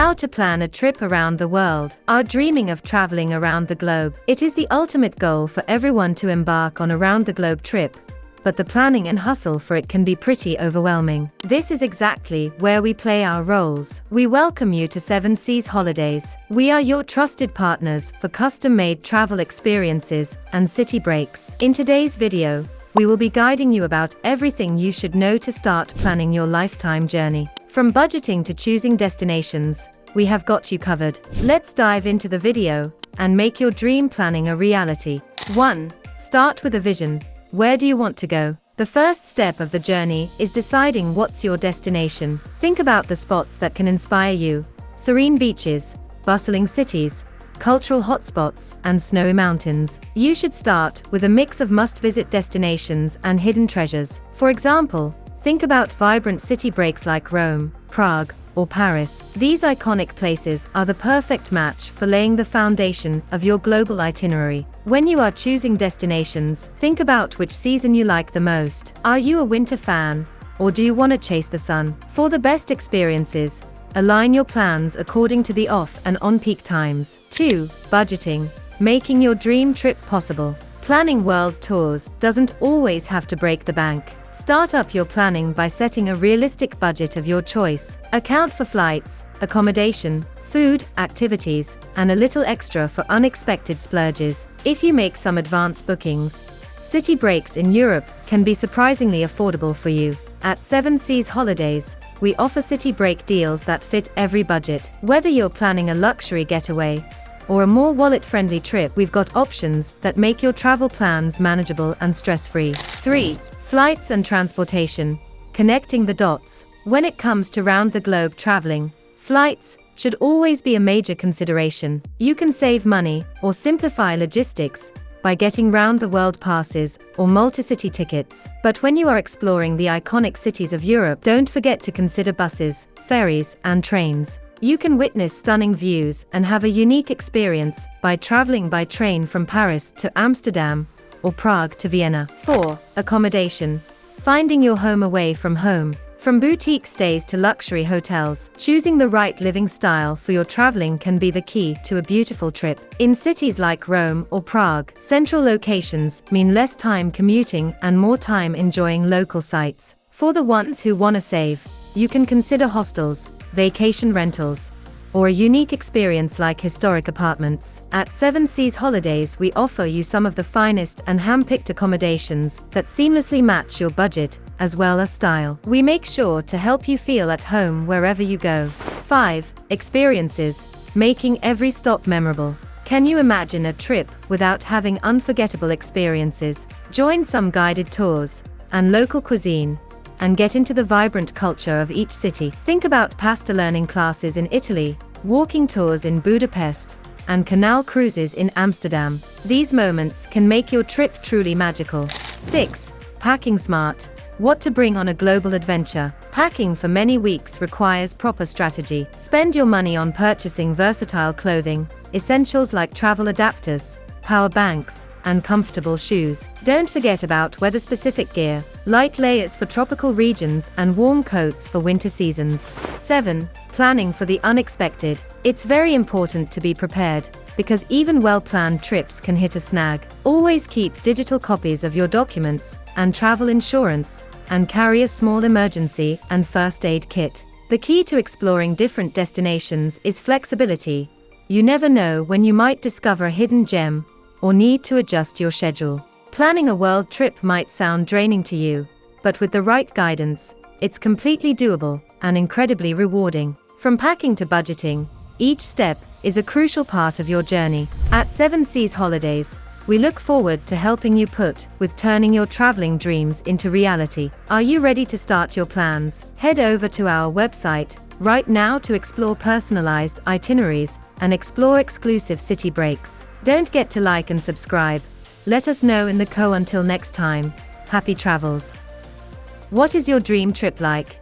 How to plan a trip around the world. Are dreaming of traveling around the globe? It is the ultimate goal for everyone to embark on a round-the-globe trip, but the planning and hustle for it can be pretty overwhelming. This is exactly where we play our roles. We welcome you to 7 Seas Holidays. We are your trusted partners for custom-made travel experiences and city breaks. In today's video, we will be guiding you about everything you should know to start planning your lifetime journey. From budgeting to choosing destinations, we have got you covered. Let's dive into the video and make your dream planning a reality. 1. Start with a vision. Where do you want to go? The first step of the journey is deciding what's your destination. Think about the spots that can inspire you: serene beaches, bustling cities, cultural hotspots, and snowy mountains. You should start with a mix of must-visit destinations and hidden treasures. For example, think about vibrant city breaks like Rome, Prague, or Paris. These iconic places are the perfect match for laying the foundation of your global itinerary. When you are choosing destinations, think about which season you like the most. Are you a winter fan, or do you want to chase the sun? For the best experiences, align your plans according to the off and on-peak times. 2. Budgeting. Making your dream trip possible. Planning world tours doesn't always have to break the bank. Start up your planning by setting a realistic budget of your choice. Account for flights, accommodation, food, activities, and a little extra for unexpected splurges. If you make some advance bookings, city breaks in Europe can be surprisingly affordable for you. At 7 Seas Holidays, we offer city break deals that fit every budget. Whether you're planning a luxury getaway or a more wallet-friendly trip, we've got options that make your travel plans manageable and stress-free. 3. Flights and transportation. Connecting the dots. When it comes to round-the-globe traveling, flights should always be a major consideration. You can save money or simplify logistics by getting round-the-world passes or multi-city tickets. But when you are exploring the iconic cities of Europe, don't forget to consider buses, ferries, and trains. You can witness stunning views and have a unique experience by traveling by train from Paris to Amsterdam or Prague to Vienna. 4. Accommodation. Finding your home away from home. From boutique stays to luxury hotels, choosing the right living style for your traveling can be the key to a beautiful trip. In cities like Rome or Prague, central locations mean less time commuting and more time enjoying local sites. For the ones who want to save, you can consider hostels, vacation rentals, or a unique experience like historic apartments. At 7 Seas Holidays, we offer you some of the finest and hand-picked accommodations that seamlessly match your budget as well as style. We make sure to help you feel at home wherever you go. 5. Experiences. Making every stop memorable. Can you imagine a trip without having unforgettable experiences? Join some guided tours and local cuisine and get into the vibrant culture of each city. Think about pasta learning classes in Italy, walking tours in Budapest, and canal cruises in Amsterdam. These moments can make your trip truly magical. 6. Packing smart. What to bring on a global adventure. Packing for many weeks requires proper strategy. Spend your money on purchasing versatile clothing, essentials like travel adapters, power banks, and comfortable shoes. Don't forget about weather-specific gear, light layers for tropical regions and warm coats for winter seasons. 7. Planning for the unexpected. It's very important to be prepared, because even well-planned trips can hit a snag. Always keep digital copies of your documents and travel insurance, and carry a small emergency and first aid kit. The key to exploring different destinations is flexibility. You never know when you might discover a hidden gem or need to adjust your schedule. Planning a world trip might sound draining to you, but with the right guidance, it's completely doable and incredibly rewarding. From packing to budgeting, each step is a crucial part of your journey. At 7 Seas Holidays, we look forward to helping you with turning your traveling dreams into reality. Are you ready to start your plans? Head over to our website right now to explore personalized itineraries and explore exclusive city breaks. Don't forget to like and subscribe. Let us know in the co. Until next time, happy travels. What is your dream trip like?